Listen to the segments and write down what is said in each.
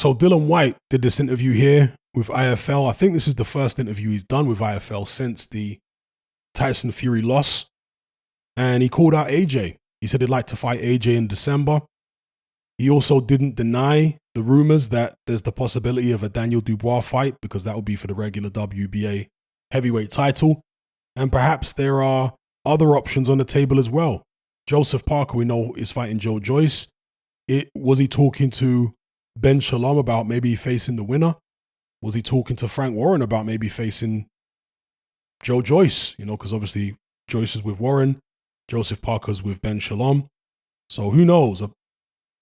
So Dillian Whyte did this interview here with IFL. I think this is the first interview he's done with IFL since the Tyson Fury loss. And he called out AJ. He said he'd like to fight AJ in December. He also didn't deny the rumors that there's the possibility of a Daniel Dubois fight, because that would be for the regular WBA heavyweight title. And perhaps there are other options on the table as well. Joseph Parker, we know, is fighting Joe Joyce. Was he talking to Ben Shalom about maybe facing the winner? Was he talking to Frank Warren about maybe facing Joe Joyce? Because obviously Joyce is with Warren, Joseph Parker's with Ben Shalom. So who knows?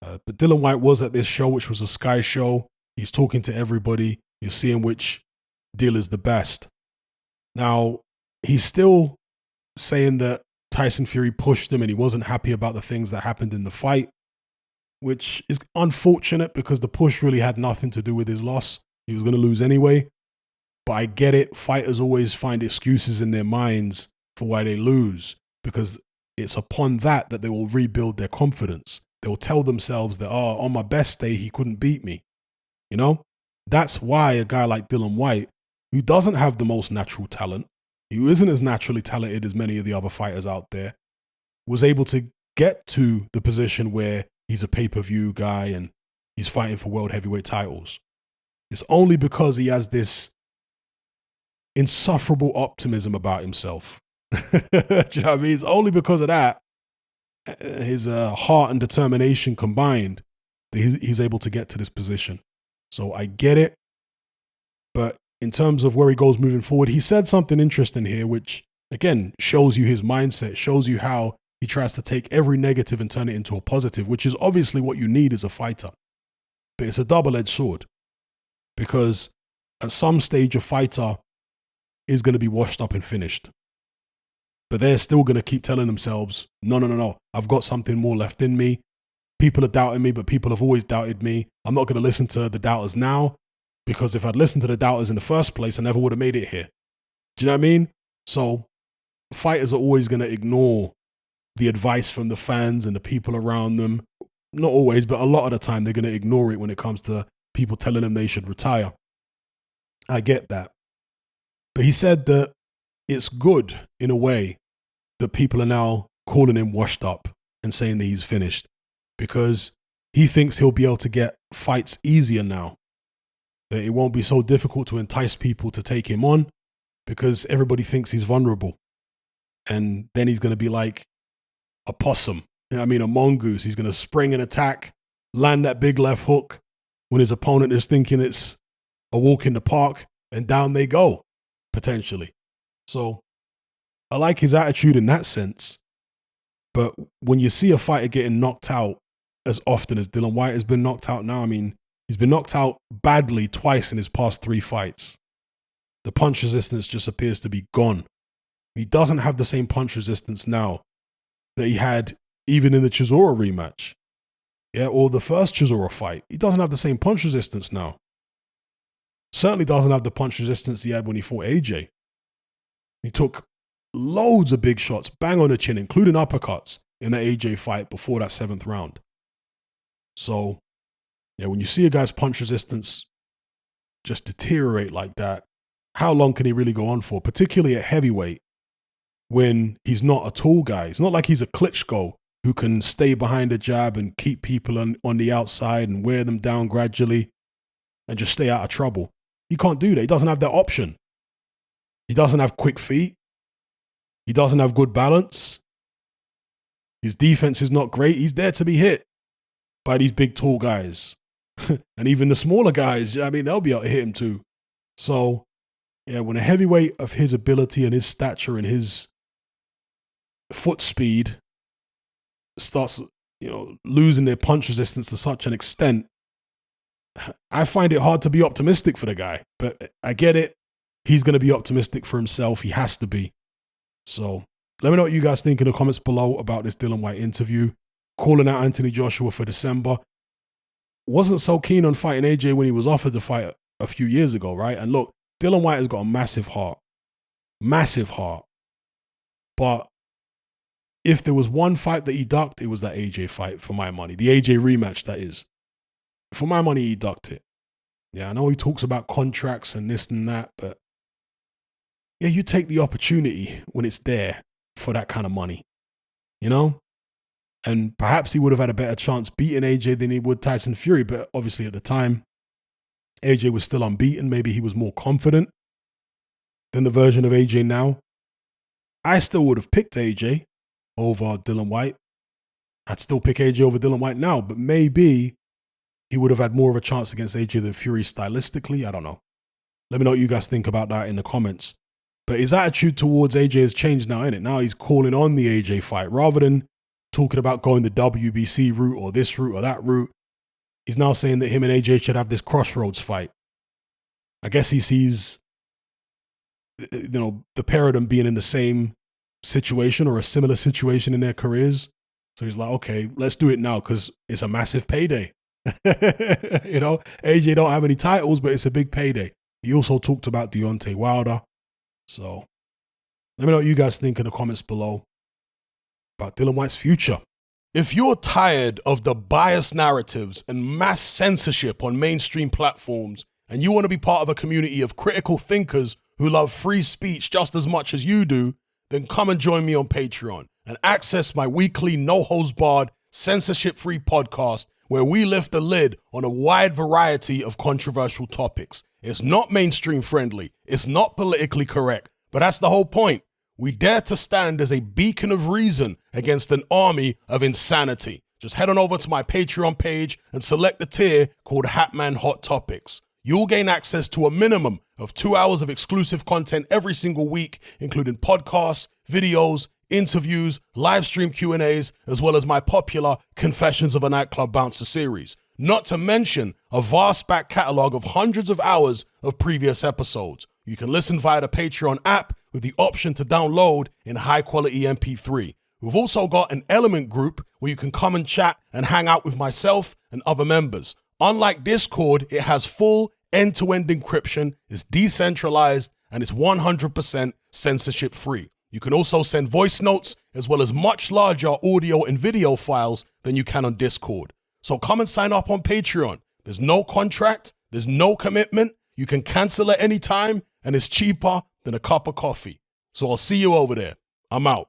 But Dillian Whyte was at this show, which was a Sky show. He's talking to everybody. You're seeing which deal is the best. Now, he's still saying that Tyson Fury pushed him and he wasn't happy about the things that happened in the fight, which is unfortunate because the push really had nothing to do with his loss. He was going to lose anyway. But I get it. Fighters always find excuses in their minds for why they lose, because it's upon that they will rebuild their confidence. They will tell themselves that, on my best day, he couldn't beat me. That's why a guy like Dillian Whyte, who doesn't have the most natural talent, who isn't as naturally talented as many of the other fighters out there, was able to get to the position where he's a pay-per-view guy and he's fighting for world heavyweight titles. It's only because he has this insufferable optimism about himself. Do you know what I mean? It's only because of that, his heart and determination combined, that he's able to get to this position. So I get it. But in terms of where he goes moving forward, he said something interesting here, which, again, shows you his mindset, shows you how he tries to take every negative and turn it into a positive, which is obviously what you need as a fighter. But it's a double-edged sword, because at some stage, a fighter is going to be washed up and finished. But they're still going to keep telling themselves, no, I've got something more left in me. People are doubting me, but people have always doubted me. I'm not going to listen to the doubters now, because if I'd listened to the doubters in the first place, I never would have made it here. Do you know what I mean? So fighters are always going to ignore the advice from the fans and the people around them. Not always, but a lot of the time they're going to ignore it when it comes to people telling them they should retire. I get that. But he said that it's good, in a way, that people are now calling him washed up and saying that he's finished, because he thinks he'll be able to get fights easier now, that it won't be so difficult to entice people to take him on, because everybody thinks he's vulnerable. And then he's going to be like a possum, a mongoose. He's going to spring and attack, land that big left hook when his opponent is thinking it's a walk in the park, and down they go, potentially. So I like his attitude in that sense. But when you see a fighter getting knocked out as often as Dillian Whyte has been knocked out now, he's been knocked out badly twice in his past 3 fights. The punch resistance just appears to be gone. He doesn't have the same punch resistance now that he had even in the Chisora rematch. Or the first Chisora fight. He doesn't have the same punch resistance now. Certainly doesn't have the punch resistance he had when he fought AJ. He took loads of big shots, bang on the chin, including uppercuts, in that AJ fight before that 7th round. So, when you see a guy's punch resistance just deteriorate like that, how long can he really go on for? Particularly at heavyweight, when he's not a tall guy. It's not like he's a Klitschko who can stay behind a jab and keep people on the outside and wear them down gradually and just stay out of trouble. He can't do that. He doesn't have that option. He doesn't have quick feet. He doesn't have good balance. His defense is not great. He's there to be hit by these big, tall guys. And even the smaller guys, they'll be able to hit him too. So, when a heavyweight of his ability and his stature and his foot speed starts, losing their punch resistance to such an extent, I find it hard to be optimistic for the guy. But I get it. He's going to be optimistic for himself. He has to be. So let me know what you guys think in the comments below about this Dillian Whyte interview. Calling out Anthony Joshua for December. Wasn't so keen on fighting AJ when he was offered the fight a few years ago, right? And look, Dillian Whyte has got a massive heart. Massive heart. But if there was one fight that he ducked, it was that AJ fight, for my money. The AJ rematch, that is. For my money, he ducked it. Yeah, I know he talks about contracts and this and that, but yeah, you take the opportunity when it's there for that kind of money, you know? And perhaps he would have had a better chance beating AJ than he would Tyson Fury, but obviously at the time, AJ was still unbeaten. Maybe he was more confident than the version of AJ now. I still would have picked AJ over Dillian Whyte. I'd still pick AJ over Dillian Whyte now, but maybe he would have had more of a chance against AJ than Fury stylistically. I don't know. Let me know what you guys think about that in the comments. But his attitude towards AJ has changed now, innit? Now he's calling on the AJ fight rather than talking about going the WBC route or this route or that route. He's now saying that him and AJ should have this crossroads fight. I guess he sees, the pair of them being in the same situation or a similar situation in their careers. So he's like, okay, let's do it now because it's a massive payday. AJ don't have any titles, but it's a big payday. He also talked about Deontay Wilder. So let me know what you guys think in the comments below about Dillian Whyte's future. If you're tired of the biased narratives and mass censorship on mainstream platforms, and you want to be part of a community of critical thinkers who love free speech just as much as you do, then come and join me on Patreon and access my weekly no-holds-barred, censorship-free podcast where we lift the lid on a wide variety of controversial topics. It's not mainstream friendly, it's not politically correct, but that's the whole point. We dare to stand as a beacon of reason against an army of insanity. Just head on over to my Patreon page and select the tier called Hatman Hot Topics. You'll gain access to a minimum of 2 hours of exclusive content every single week, including podcasts, videos, interviews, live stream Q&As, as well as my popular Confessions of a Nightclub Bouncer series. Not to mention a vast back catalog of hundreds of hours of previous episodes. You can listen via the Patreon app with the option to download in high-quality MP3. We've also got an Element group where you can come and chat and hang out with myself and other members. Unlike Discord, it has full end-to-end encryption, it's decentralized, and it's 100% censorship-free. You can also send voice notes as well as much larger audio and video files than you can on Discord. So come and sign up on Patreon. There's no contract, there's no commitment, you can cancel at any time, and it's cheaper than a cup of coffee. So I'll see you over there. I'm out.